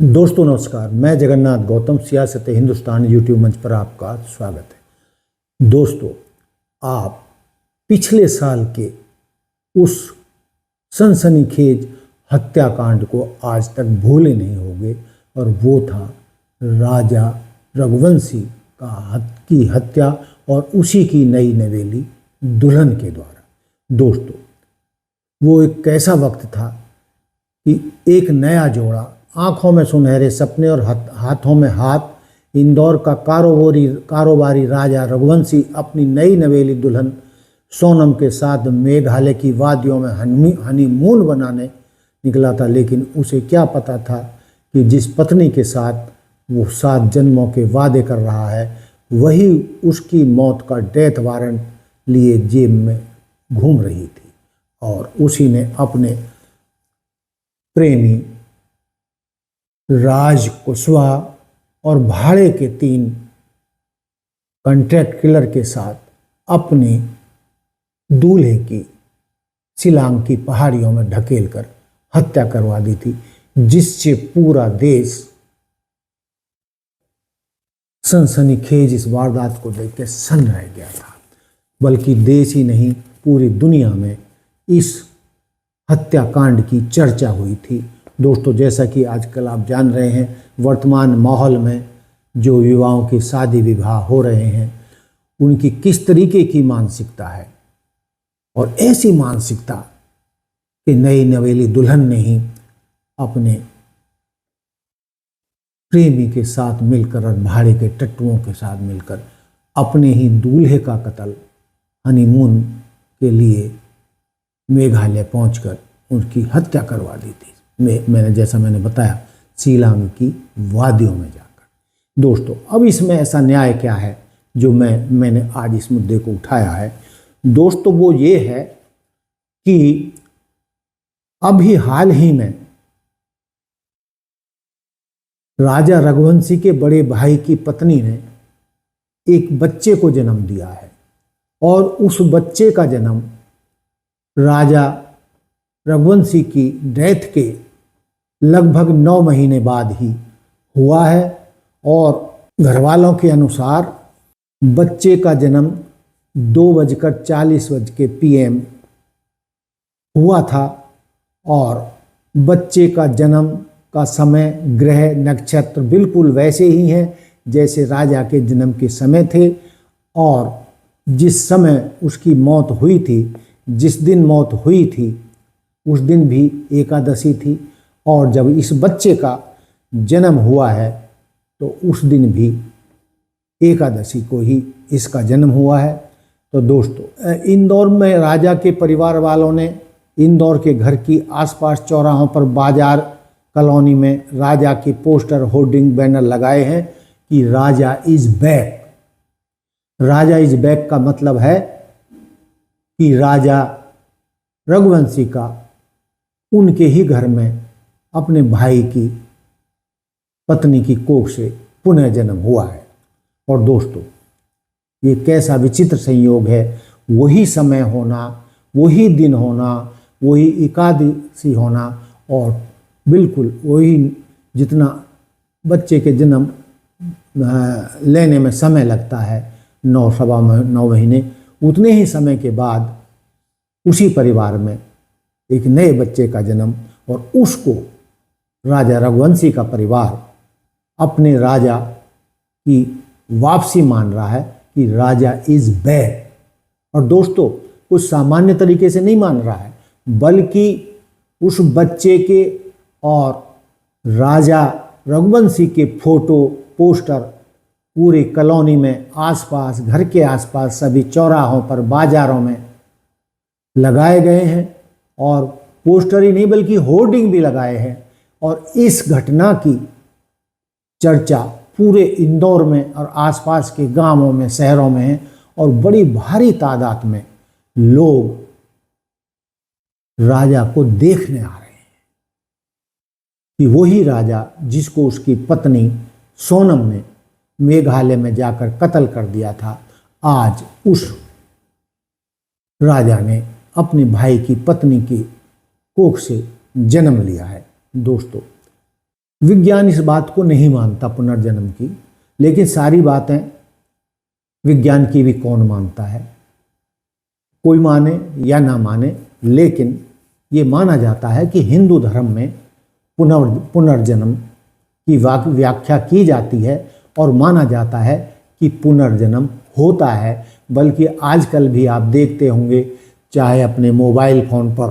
दोस्तों नमस्कार, मैं जगन्नाथ गौतम सियासत हिंदुस्तान यूट्यूब मंच पर आपका स्वागत है। दोस्तों, आप पिछले साल के उस सनसनीखेज हत्याकांड को आज तक भूले नहीं होंगे और वो था राजा रघुवंशी की हत्या और उसी की नई नवेली दुल्हन के द्वारा। दोस्तों, वो एक कैसा वक्त था कि एक नया जोड़ा, आंखों में सुनहरे सपने और हाथों में हाथ, इंदौर का कारोबारी राजा रघुवंशी अपनी नई नवेली दुल्हन सोनम के साथ मेघालय की वादियों में हनीमून बनाने निकला था। लेकिन उसे क्या पता था कि जिस पत्नी के साथ वो 7 जन्मों के वादे कर रहा है वही उसकी मौत का डेथ वारंट लिए जेब में घूम रही थी और उसी ने अपने प्रेमी राज कुशवाहा और भाड़े के 3 कॉन्ट्रैक्ट किलर के साथ अपने दूल्हे की शिलांग की पहाड़ियों में ढकेलकर हत्या करवा दी थी, जिससे पूरा देश सनसनीखेज इस वारदात को देखकर सन्न रह गया था। बल्कि देश ही नहीं, पूरी दुनिया में इस हत्याकांड की चर्चा हुई थी। दोस्तों, जैसा कि आजकल आप जान रहे हैं, वर्तमान माहौल में जो युवाओं की शादी विवाह हो रहे हैं उनकी किस तरीके की मानसिकता है, और ऐसी मानसिकता कि नई नवेली दुल्हन ने ही अपने प्रेमी के साथ मिलकर और भाड़े के टट्टुओं के साथ मिलकर अपने ही दूल्हे का कत्ल हनीमून के लिए मेघालय पहुंचकर उनकी हत्या करवा दी थी। मैंने बताया, शिलांग की वादियों में जाकर। दोस्तों, अब इसमें ऐसा न्याय क्या है जो मैंने आज इस मुद्दे को उठाया है। दोस्तों, वो ये है कि अभी हाल ही में राजा रघुवंशी के बड़े भाई की पत्नी ने एक बच्चे को जन्म दिया है और उस बच्चे का जन्म राजा रघुवंशी की डेथ के लगभग 9 महीने बाद ही हुआ है। और घरवालों के अनुसार बच्चे का जन्म 2:40 PM हुआ था और बच्चे का जन्म का समय, ग्रह, नक्षत्र बिल्कुल वैसे ही हैं जैसे राजा के जन्म के समय थे। और जिस समय उसकी मौत हुई थी, जिस दिन मौत हुई थी उस दिन भी एकादशी थी, और जब इस बच्चे का जन्म हुआ है तो उस दिन भी एकादशी को ही इसका जन्म हुआ है। तो दोस्तों, इंदौर में राजा के परिवार वालों ने इंदौर के घर की आसपास चौराहों पर, बाजार कॉलोनी में राजा के पोस्टर, होर्डिंग, बैनर लगाए हैं कि Raja is back. Raja is back का मतलब है कि राजा रघुवंशी का उनके ही घर में अपने भाई की पत्नी की कोख से पुनः जन्म हुआ है। और दोस्तों, ये कैसा विचित्र संयोग है, वही समय होना, वही दिन होना, वही एकादशी होना, और बिल्कुल वही जितना बच्चे के जन्म लेने में समय लगता है, 9 महीने, उतने ही समय के बाद उसी परिवार में एक नए बच्चे का जन्म, और उसको राजा रघुवंशी का परिवार अपने राजा की वापसी मान रहा है कि राजा इज बैक। और दोस्तों, कुछ सामान्य तरीके से नहीं मान रहा है, बल्कि उस बच्चे के और राजा रघुवंशी के फोटो, पोस्टर पूरी कॉलोनी में, आसपास, घर के आसपास सभी चौराहों पर, बाजारों में लगाए गए हैं। और पोस्टर ही नहीं बल्कि होर्डिंग भी लगाए हैं। और इस घटना की चर्चा पूरे इंदौर में और आसपास के गांवों में, शहरों में है, और बड़ी भारी तादाद में लोग राजा को देखने आ रहे हैं कि वही राजा जिसको उसकी पत्नी सोनम ने मेघालय में जाकर कत्ल कर दिया था, आज उस राजा ने अपने भाई की पत्नी की कोख से जन्म लिया है। दोस्तों, विज्ञान इस बात को नहीं मानता पुनर्जन्म की, लेकिन सारी बातें विज्ञान की भी कौन मानता है। कोई माने या ना माने, लेकिन ये माना जाता है कि हिंदू धर्म में पुनर्जन्म की व्याख्या की जाती है और माना जाता है कि पुनर्जन्म होता है। बल्कि आजकल भी आप देखते होंगे, चाहे अपने मोबाइल फ़ोन पर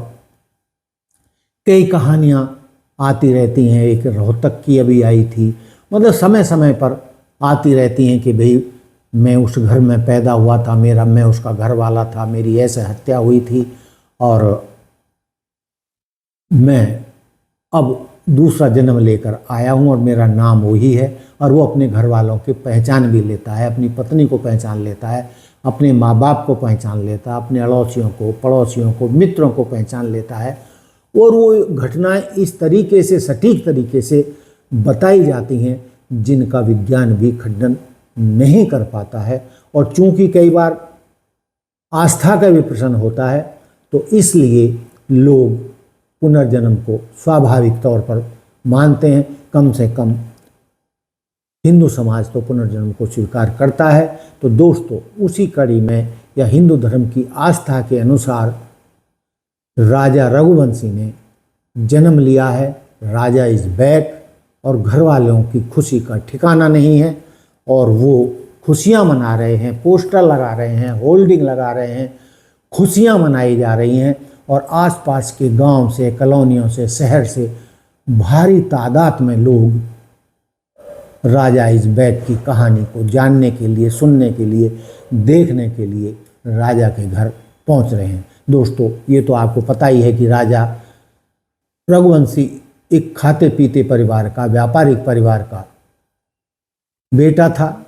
कई कहानियाँ आती रहती हैं। एक रोहतक की अभी आई थी, मतलब समय समय पर आती रहती हैं कि भाई मैं उस घर में पैदा हुआ था, मैं उसका घर वाला था, मेरी ऐसे हत्या हुई थी और मैं अब दूसरा जन्म लेकर आया हूँ और मेरा नाम वही है। और वो अपने घर वालों की पहचान भी लेता है, अपनी पत्नी को पहचान लेता है, अपने माँ बाप को पहचान लेता है, अपने अड़ोसियों को, पड़ोसियों को, मित्रों को पहचान लेता है। और वो घटनाएं इस तरीके से, सटीक तरीके से बताई जाती हैं जिनका विज्ञान भी खंडन नहीं कर पाता है। और चूंकि कई बार आस्था का भी प्रश्न होता है, तो इसलिए लोग पुनर्जन्म को स्वाभाविक तौर पर मानते हैं। कम से कम हिंदू समाज तो पुनर्जन्म को स्वीकार करता है। तो दोस्तों, उसी कड़ी में या हिंदू धर्म की आस्था के अनुसार राजा रघुवंशी ने जन्म लिया है। राजा इज बैक और घर वालों की खुशी का ठिकाना नहीं है और वो खुशियां मना रहे हैं, पोस्टर लगा रहे हैं, होल्डिंग लगा रहे हैं, खुशियां मनाई जा रही हैं। और आसपास के गांव से, कॉलोनियों से, शहर से भारी तादाद में लोग राजा इज बैक की कहानी को जानने के लिए, सुनने के लिए, देखने के लिए राजा के घर पहुंच रहे हैं। दोस्तों, ये तो आपको पता ही है कि राजा रघुवंशी एक खाते पीते परिवार का, व्यापारिक परिवार का बेटा था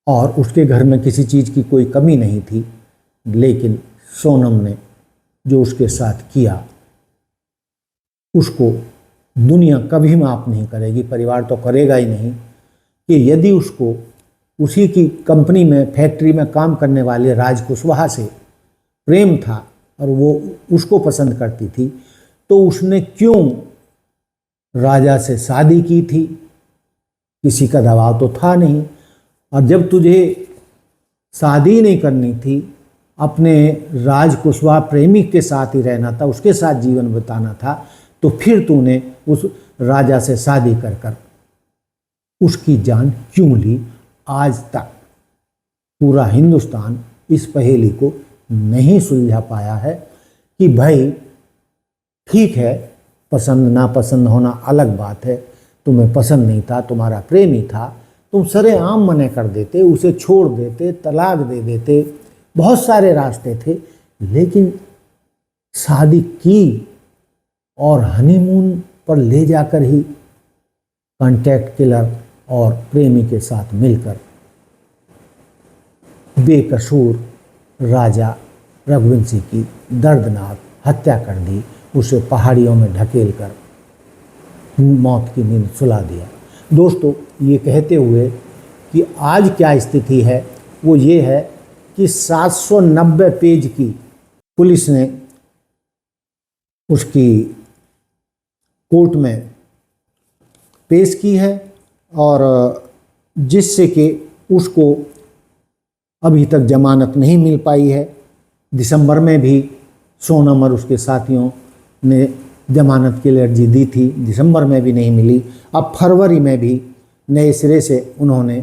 और उसके घर में किसी चीज़ की कोई कमी नहीं थी। लेकिन सोनम ने जो उसके साथ किया, उसको दुनिया कभी माफ़ नहीं करेगी, परिवार तो करेगा ही नहीं। कि यदि उसको उसी की कंपनी में, फैक्ट्री में काम करने वाले राज कुशवाहा से प्रेम था और वो उसको पसंद करती थी, तो उसने क्यों राजा से शादी की थी? किसी का दबाव तो था नहीं। और जब तुझे शादी नहीं करनी थी, अपने राज कुशवाहा प्रेमी के साथ ही रहना था, उसके साथ जीवन बिताना था, तो फिर तूने उस राजा से शादी कर कर उसकी जान क्यों ली? आज तक पूरा हिंदुस्तान इस पहेली को नहीं सुलझा पाया है कि भाई ठीक है, पसंद नापसंद होना अलग बात है, तुम्हें पसंद नहीं था, तुम्हारा प्रेमी था, तुम सरेआम मना कर देते, उसे छोड़ देते, तलाक दे देते, बहुत सारे रास्ते थे। लेकिन शादी की और हनीमून पर ले जाकर ही कॉन्ट्रैक्ट किलर और प्रेमी के साथ मिलकर बेकसूर राजा रघुवंशी की दर्दनाक हत्या कर दी, उसे पहाड़ियों में ढकेल कर मौत की नींद सुला दिया। दोस्तों, ये कहते हुए कि आज क्या स्थिति है, वो ये है कि 790 पेज की पुलिस ने उसकी कोर्ट में पेश की है और जिससे कि उसको अभी तक जमानत नहीं मिल पाई है। दिसंबर में भी सोनम और उसके साथियों ने जमानत की अर्जी दी थी, दिसंबर में भी नहीं मिली। अब फरवरी में भी नए सिरे से उन्होंने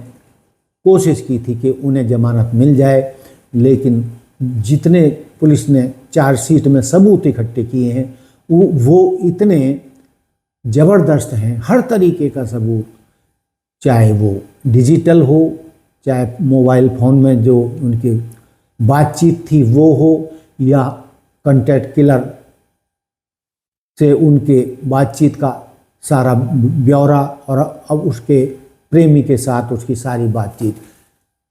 कोशिश की थी कि उन्हें जमानत मिल जाए, लेकिन जितने पुलिस ने चार्जशीट में सबूत इकट्ठे किए हैं वो इतने ज़बरदस्त हैं, हर तरीके का सबूत, चाहे वो डिजिटल हो, चाहे मोबाइल फ़ोन में जो उनकी बातचीत थी वो हो, या कॉन्टैक्ट किलर से उनके बातचीत का सारा ब्यौरा और अब उसके प्रेमी के साथ उसकी सारी बातचीत।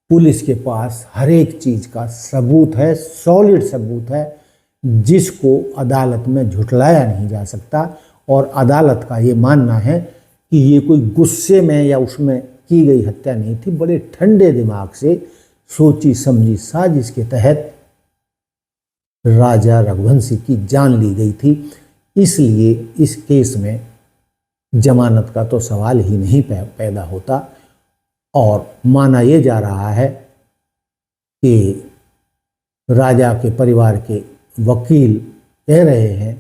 पुलिस के पास हर एक चीज़ का सबूत है, सॉलिड सबूत है, जिसको अदालत में झुठलाया नहीं जा सकता। और अदालत का ये मानना है कि ये कोई गुस्से में या उसमें की गई हत्या नहीं थी, बड़े ठंडे दिमाग से सोची समझी साजिश के तहत राजा रघुवंशी की जान ली गई थी। इसलिए इस केस में जमानत का तो सवाल ही नहीं पैदा होता। और माना यह जा रहा है कि राजा के परिवार के वकील कह रहे हैं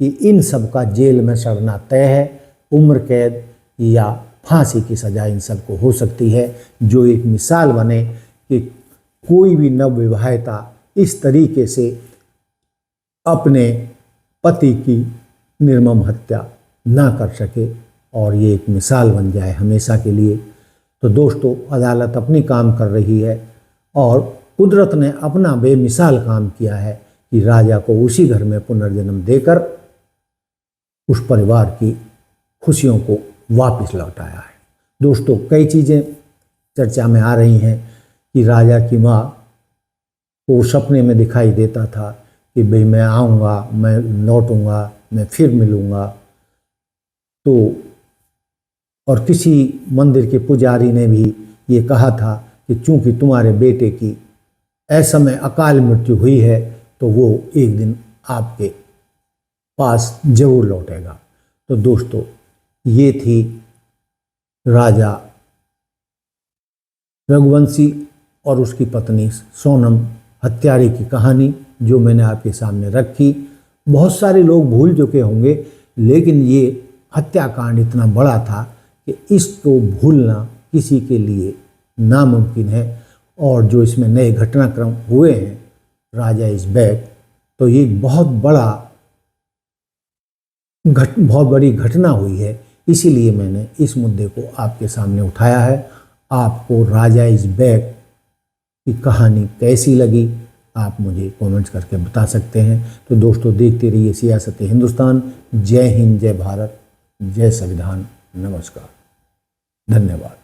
कि इन सब का जेल में सड़ना तय है, उम्र कैद या फांसी की सज़ा इन सबको हो सकती है, जो एक मिसाल बने कि कोई भी नवविवाहिता इस तरीके से अपने पति की निर्मम हत्या ना कर सके और ये एक मिसाल बन जाए हमेशा के लिए। तो दोस्तों, अदालत अपनी काम कर रही है और कुदरत ने अपना बेमिसाल काम किया है कि राजा को उसी घर में पुनर्जन्म देकर उस परिवार की खुशियों को वापस लौटाया है। दोस्तों, कई चीज़ें चर्चा में आ रही हैं कि राजा की माँ को सपने में दिखाई देता था कि भाई मैं आऊँगा, मैं लौटूंगा, मैं फिर मिलूँगा। तो और किसी मंदिर के पुजारी ने भी ये कहा था कि चूंकि तुम्हारे बेटे की असमय अकाल मृत्यु हुई है तो वो एक दिन आपके पास जरूर लौटेगा। तो दोस्तों, ये थी राजा रघुवंशी और उसकी पत्नी सोनम हत्यारे की कहानी जो मैंने आपके सामने रखी। बहुत सारे लोग भूल चुके होंगे, लेकिन ये हत्याकांड इतना बड़ा था कि इसको भूलना किसी के लिए नामुमकिन है। और जो इसमें नए घटनाक्रम हुए हैं, राजा इज़ बैक, तो ये बहुत बड़ी घटना हुई है। इसीलिए मैंने इस मुद्दे को आपके सामने उठाया है। आपको राजा इज़ बैक की कहानी कैसी लगी, आप मुझे कमेंट्स करके बता सकते हैं। तो दोस्तों, देखते रहिए सियासत हिंदुस्तान। जय हिंद, जय भारत, जय संविधान। नमस्कार, धन्यवाद।